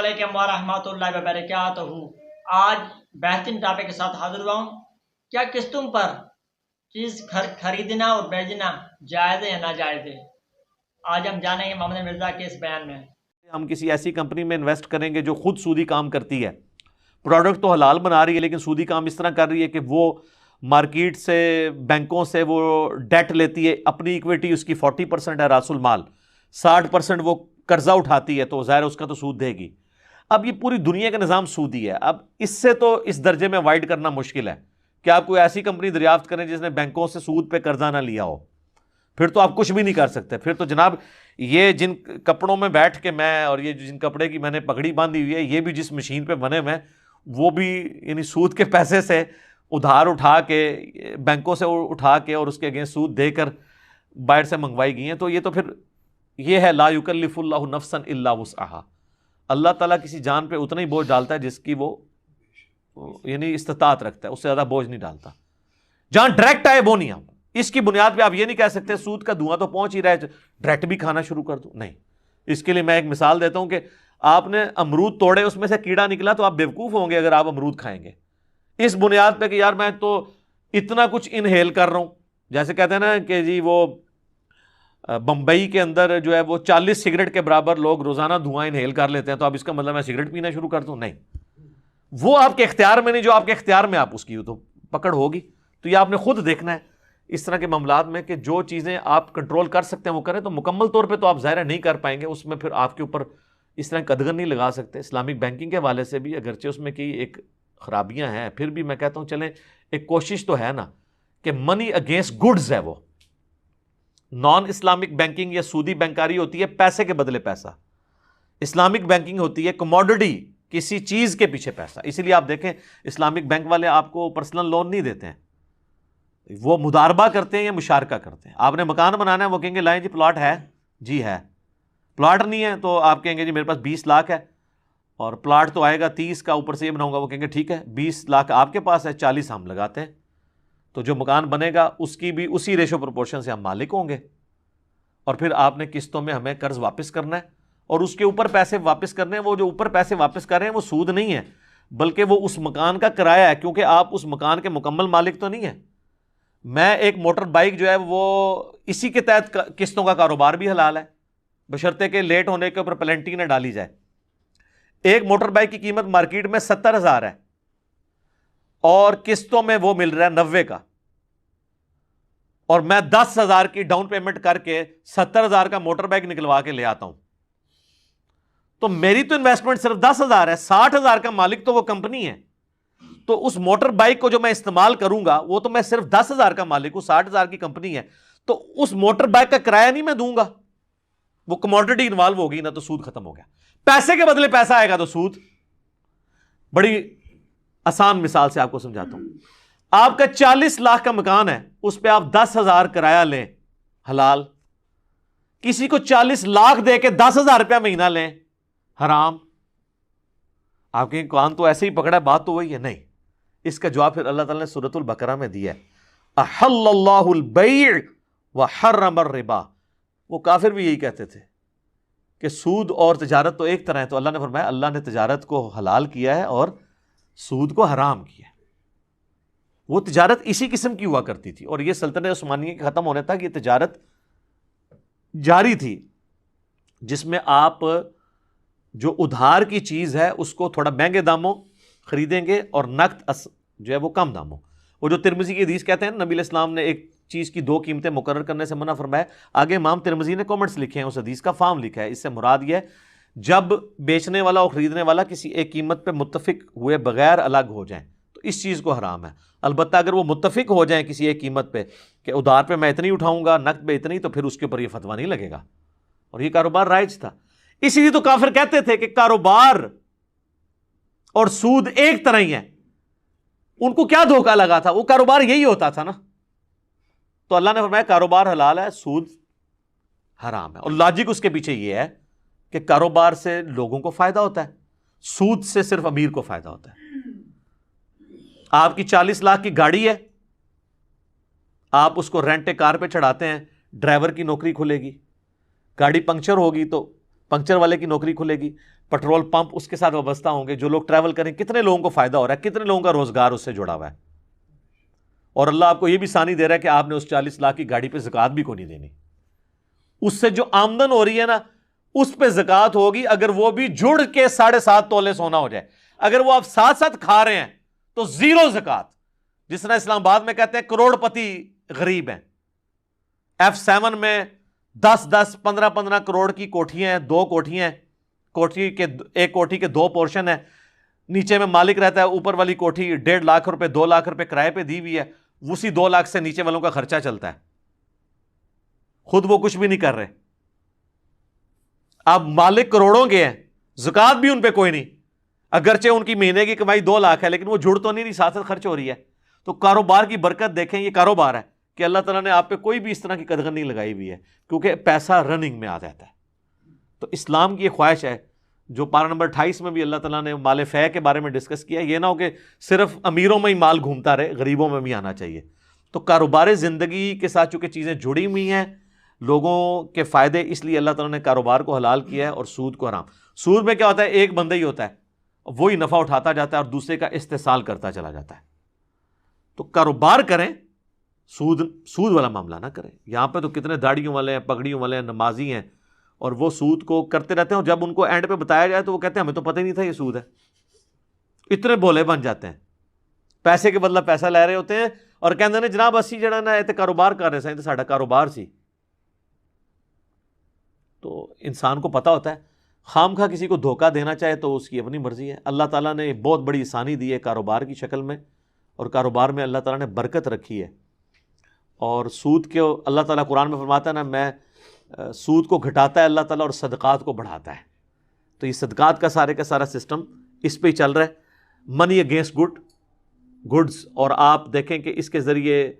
علیکم ورحمۃ اللہ وبرکاتہ۔ آج بہترین ٹاپک کے ساتھ حاضر ہوا ہوں۔ کیا قسطوں پر چیز خریدنا اور بیچنا جائز ہے یا ناجائز ہے؟ آج ہم جانیں گے محمد مرزا کے اس بیان میں۔ ہم کسی ایسی کمپنی میں انویسٹ کریں گے جو خود سودی کام کرتی ہے، پروڈکٹ تو حلال بنا رہی ہے لیکن سودی کام اس طرح کر رہی ہے کہ وہ مارکیٹ سے، بینکوں سے وہ ڈیٹ لیتی ہے، اپنی ایکویٹی اس کی 40% ہے راس المال، 60% وہ قرضہ اٹھاتی ہے، تو ظاہر اس کا تو سود دے گی۔ اب یہ پوری دنیا کا نظام سودی ہے، اب اس سے تو اس درجے میں وائڈ کرنا مشکل ہے کہ آپ کوئی ایسی کمپنی دریافت کریں جس نے بینکوں سے سود پہ قرضہ نہ لیا ہو، پھر تو آپ کچھ بھی نہیں کر سکتے۔ پھر تو جناب یہ جن کپڑوں میں بیٹھ کے میں، اور یہ جن کپڑے کی میں نے پگڑی باندھی ہوئی ہے، یہ بھی جس مشین پہ بنے ہوئے وہ بھی یعنی سود کے پیسے سے ادھار اٹھا کے، بینکوں سے اٹھا کے اور اس کے اگینسٹ سود دے کر باہر سے منگوائی گئی ہیں۔ تو یہ تو پھر یہ ہے لا یکلف اللہ نفسا الا وسعها، اللہ تعالیٰ کسی جان پہ اتنا ہی بوجھ ڈالتا ہے جس کی وہ یعنی استطاعت رکھتا ہے، اس سے زیادہ بوجھ نہیں ڈالتا۔ جہاں ڈائریکٹ آئے وہ نہیں۔ آپ اس کی بنیاد پہ آپ یہ نہیں کہہ سکتے سود کا دھواں تو پہنچ ہی رہا ہے ڈائریکٹ بھی کھانا شروع کر دوں، نہیں۔ اس کے لیے میں ایک مثال دیتا ہوں کہ آپ نے امرود توڑے، اس میں سے کیڑا نکلا، تو آپ بیوقوف ہوں گے اگر آپ امرود کھائیں گے اس بنیاد پہ کہ یار میں تو اتنا کچھ انہیل کر رہا ہوں۔ جیسے کہتے ہیں نا کہ جی وہ بمبئی کے اندر جو ہے وہ 40 سگریٹ کے برابر لوگ روزانہ دھواں انہیل کر لیتے ہیں، تو اب اس کا مطلب میں سگریٹ پینا شروع کر دوں، نہیں۔ وہ آپ کے اختیار میں نہیں، جو آپ کے اختیار میں آپ اس کی تو پکڑ ہوگی۔ تو یہ آپ نے خود دیکھنا ہے اس طرح کے معاملات میں کہ جو چیزیں آپ کنٹرول کر سکتے ہیں وہ کریں، تو مکمل طور پہ تو آپ ظاہر نہیں کر پائیں گے، اس میں پھر آپ کے اوپر اس طرح قدغن نہیں لگا سکتے۔ اسلامک بینکنگ کے حوالے سے بھی اگرچہ اس میں کی ایک خرابیاں ہیں، پھر بھی میں کہتا ہوں چلیں ایک کوشش تو ہے نا کہ منی اگینسٹ گڈز ہے، وہ نان اسلامک بینکنگ یا سودی بینکاری ہوتی ہے پیسے کے بدلے پیسہ، اسلامک بینکنگ ہوتی ہے کموڈٹی، کسی چیز کے پیچھے پیسہ۔ اسی لیے آپ دیکھیں اسلامک بینک والے آپ کو پرسنل لون نہیں دیتے ہیں، وہ مداربہ کرتے ہیں یا مشارکہ کرتے ہیں۔ آپ نے مکان بنانا ہے، وہ کہیں گے لائیں جی پلاٹ ہے، جی ہے۔ پلاٹ نہیں ہے تو آپ کہیں گے جی میرے پاس 20 لاکھ ہے اور پلاٹ تو آئے گا 30 کا، اوپر سے یہ بناؤں گا، وہ کہیں گے ٹھیک ہے 20 لاکھ آپ کے پاس ہے، 40 ہم لگاتے ہیں، تو جو مکان بنے گا اس کی بھی اسی ریشو پروپورشن سے ہم مالک ہوں گے، اور پھر آپ نے قسطوں میں ہمیں قرض واپس کرنا ہے اور اس کے اوپر پیسے واپس کرنے ہیں۔ وہ جو اوپر پیسے واپس کر رہے ہیں وہ سود نہیں ہے، بلکہ وہ اس مکان کا کرایہ ہے، کیونکہ آپ اس مکان کے مکمل مالک تو نہیں ہیں۔ میں ایک موٹر بائک جو ہے وہ اسی کے تحت قسطوں کا کاروبار بھی حلال ہے، بشرطے کہ لیٹ ہونے کے اوپر پلنٹی نہ ڈالی جائے۔ ایک موٹر بائک کی قیمت مارکیٹ میں 70,000 ہے اور قسطوں میں وہ مل رہا ہے 90 کا، اور میں 10,000 کی ڈاؤن پیمنٹ کر کے 70,000 کا موٹر بائک نکلوا کے لے آتا ہوں، تو میری تو انویسٹمنٹ صرف 10,000 ہے، 60,000 کا مالک تو وہ کمپنی ہے۔ تو اس موٹر بائک کو جو میں استعمال کروں گا وہ تو میں صرف 10,000 کا مالک ہوں، 60,000 کی کمپنی ہے، تو اس موٹر بائک کا کرایہ نہیں میں دوں گا، وہ کموڈٹی انوالو ہوگی نا، تو سود ختم ہو گیا۔ پیسے کے بدلے پیسہ آئے گا تو سود۔ بڑی آسان مثال سے آپ کو سمجھاتا ہوں، آپ کا 40 لاکھ کا مکان ہے، اس پہ آپ 10,000 کرایہ لیں حلال، کسی کو 40 لاکھ دے کے 10,000 روپیہ مہینہ لیں حرام۔ آپ کے کان تو ایسے ہی پکڑا ہے، بات تو وہی ہے، نہیں۔ اس کا جواب پھر اللہ تعالیٰ نے سورۃ البقرہ میں دیا ہے، احل اللہ البیع وحرم الربا۔ وہ کافر بھی یہی کہتے تھے کہ سود اور تجارت تو ایک طرح ہے، تو اللہ نے فرمایا اللہ نے تجارت کو حلال کیا ہے اور سود کو حرام کیا ہے۔ وہ تجارت اسی قسم کی ہوا کرتی تھی، اور یہ سلطنت عثمانیہ کے ختم ہونے تک یہ تجارت جاری تھی، جس میں آپ جو ادھار کی چیز ہے اس کو تھوڑا مہنگے داموں خریدیں گے اور نقد جو ہے وہ کم داموں۔ وہ جو ترمذی کی حدیث کہتے ہیں نبی علیہ السلام نے ایک چیز کی 2 قیمتیں مقرر کرنے سے منع فرمایا، آگے امام ترمذی نے کامنٹس لکھے ہیں، اس حدیث کا فارم لکھا ہے۔ اس سے مراد یہ ہے جب بیچنے والا اور خریدنے والا کسی ایک قیمت پہ متفق ہوئے بغیر الگ ہو جائیں تو اس چیز کو حرام ہے۔ البتہ اگر وہ متفق ہو جائیں کسی ایک قیمت پہ کہ ادھار پہ میں اتنی اٹھاؤں گا، نقد پہ اتنی، تو پھر اس کے اوپر یہ فتویٰ نہیں لگے گا، اور یہ کاروبار رائج تھا۔ اسی لیے تو کافر کہتے تھے کہ کاروبار اور سود ایک طرح ہی ہے۔ ان کو کیا دھوکہ لگا تھا، وہ کاروبار یہی ہوتا تھا نا۔ تو اللہ نے فرمایا کاروبار حلال ہے، سود حرام ہے، اور لاجک اس کے پیچھے یہ ہے کہ کاروبار سے لوگوں کو فائدہ ہوتا ہے، سود سے صرف امیر کو فائدہ ہوتا ہے۔ آپ کی 40 لاکھ کی گاڑی ہے، آپ اس کو رینٹ کار پہ چڑھاتے ہیں، ڈرائیور کی نوکری کھلے گی، گاڑی پنکچر ہوگی تو پنکچر والے کی نوکری کھلے گی، پیٹرول پمپ اس کے ساتھ وابستہ ہوں گے، جو لوگ ٹریول کریں، کتنے لوگوں کو فائدہ ہو رہا ہے، کتنے لوگوں کا روزگار اس سے جڑا ہوا ہے. اور اللہ آپ کو یہ بھی ثانی دے رہا ہے کہ آپ نے اس 40 لاکھ کی گاڑی پہ زکوٰۃ بھی کو نہیں دینی. اس سے جو آمدن ہو رہی ہے نا اس پہ زکوٰۃ ہوگی، اگر وہ بھی جڑ کے 7.5 تولے سونا ہو جائے. اگر وہ آپ ساتھ ساتھ کھا رہے ہیں تو زیرو زکوٰۃ. جس طرح اسلام آباد میں کہتے ہیں کروڑ پتی غریب ہیں، F7 میں 10 15 کروڑ کی کوٹھیاں ہیں، 2 کوٹھیاں ہیں، ایک کوٹھی کے 2 پورشن ہیں، نیچے میں مالک رہتا ہے، اوپر والی کوٹھی 1.5 لاکھ روپے 2 لاکھ روپے کرائے پہ دی ہوئی ہے، اسی 2 لاکھ سے نیچے والوں کا خرچہ چلتا ہے، خود وہ کچھ بھی نہیں کر رہے. اب مالک کروڑوں کے ہیں، زکوٰۃ بھی ان پہ کوئی نہیں، اگرچہ ان کی مہینے کی کمائی 2 لاکھ ہے لیکن وہ جڑ تو نہیں، ساتھ ساتھ خرچ ہو رہی ہے. تو کاروبار کی برکت دیکھیں، یہ کاروبار ہے کہ اللہ تعالیٰ نے آپ پہ کوئی بھی اس طرح کی قدغن نہیں لگائی ہوئی ہے، کیونکہ پیسہ رننگ میں آ جاتا ہے. تو اسلام کی یہ خواہش ہے، جو پارہ نمبر 28 میں بھی اللہ تعالیٰ نے مال فے کے بارے میں ڈسکس کیا، یہ نہ ہو کہ صرف امیروں میں ہی مال گھومتا رہے، غریبوں میں بھی آنا چاہیے. تو کاروبار زندگی کے ساتھ چونکہ چیزیں جڑی ہوئی ہیں، لوگوں کے فائدے، اس لیے اللہ تعالیٰ نے کاروبار کو حلال کیا ہے اور سود کو حرام. سود میں کیا ہوتا ہے، ایک بندہ ہی ہوتا ہے، وہی نفع اٹھاتا جاتا ہے اور دوسرے کا استحصال کرتا چلا جاتا ہے. تو کاروبار کریں، سود والا معاملہ نہ کریں. یہاں پہ تو کتنے داڑھیوں والے ہیں، پگڑیوں والے ہیں، نمازی ہیں، اور وہ سود کو کرتے رہتے ہیں، اور جب ان کو اینڈ پہ بتایا جائے تو وہ کہتے ہیں ہمیں تو پتہ ہی نہیں تھا یہ سود ہے. اتنے بولے بن جاتے ہیں، پیسے کے بدلہ پیسہ لے رہے ہوتے ہیں اور کہتے ہیں جناب اسی جڑا نا ایتے کاروبار کر رہے سائیں، ساڈا کاروبار سی. تو انسان کو پتہ ہوتا ہے خام خواہ کسی کو دھوکہ دینا چاہے تو اس کی اپنی مرضی ہے. اللہ تعالیٰ نے بہت بڑی آسانی دی ہے کاروبار کی شکل میں، اور کاروبار میں اللہ تعالیٰ نے برکت رکھی ہے. اور سود کے اللہ تعالیٰ قرآن میں فرماتا ہے نا، میں سود کو گھٹاتا ہے اللہ تعالیٰ اور صدقات کو بڑھاتا ہے. تو یہ صدقات کا سارا سسٹم اس پہ ہی چل رہا ہے، منی اگینسٹ گڈز. اور آپ دیکھیں کہ اس کے ذریعے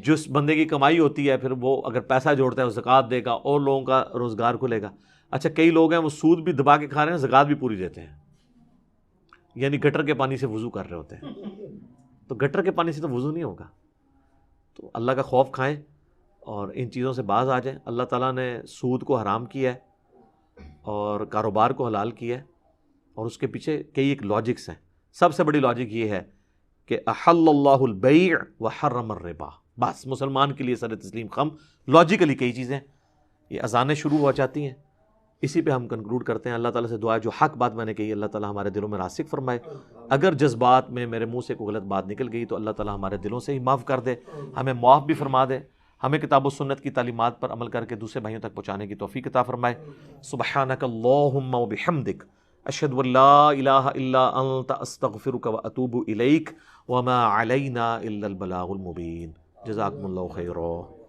جس بندے کی کمائی ہوتی ہے پھر وہ اگر پیسہ جوڑتا ہے وہ زکوٰۃ دے گا اور لوگوں کا روزگار کھلے گا. اچھا کئی لوگ ہیں وہ سود بھی دبا کے کھا رہے ہیں، زکوٰۃ بھی پوری دیتے ہیں، یعنی گٹر کے پانی سے وضو کر رہے ہوتے ہیں. تو گٹر کے پانی سے تو وضو نہیں ہوگا. تو اللہ کا خوف کھائیں اور ان چیزوں سے باز آ جائیں. اللہ تعالیٰ نے سود کو حرام کیا ہے اور کاروبار کو حلال کیا ہے، اور اس کے پیچھے کئی ایک لاجکس ہیں. سب سے بڑی لاجک یہ ہے کہ احل اللہ البیع وحرم الربا. بس مسلمان کے لیے سر تسلیم خم. لاجیکلی کئی چیزیں، یہ اذانیں شروع ہو جاتی ہیں. اسی پہ ہم کنکلوڈ کرتے ہیں. اللہ تعالیٰ سے دعا ہے جو حق بات میں نے کہی اللہ تعالیٰ ہمارے دلوں میں راسخ فرمائے. اگر جذبات میں میرے منہ سے کوئی غلط بات نکل گئی تو اللہ تعالیٰ ہمارے دلوں سے ہی معاف کر دے، ہمیں معاف بھی فرما دے، ہمیں کتاب و سنت کی تعلیمات پر عمل کر کے دوسرے بھائیوں تک پہنچانے کی توفیق عطا فرمائے. سبحانک اللہم و بحمدک، اشہد ان لا الہ الا انت، استغفرک و اتوب الیک، وما علینا الا البلاغ المبین. جزاکم اللہ خیرا.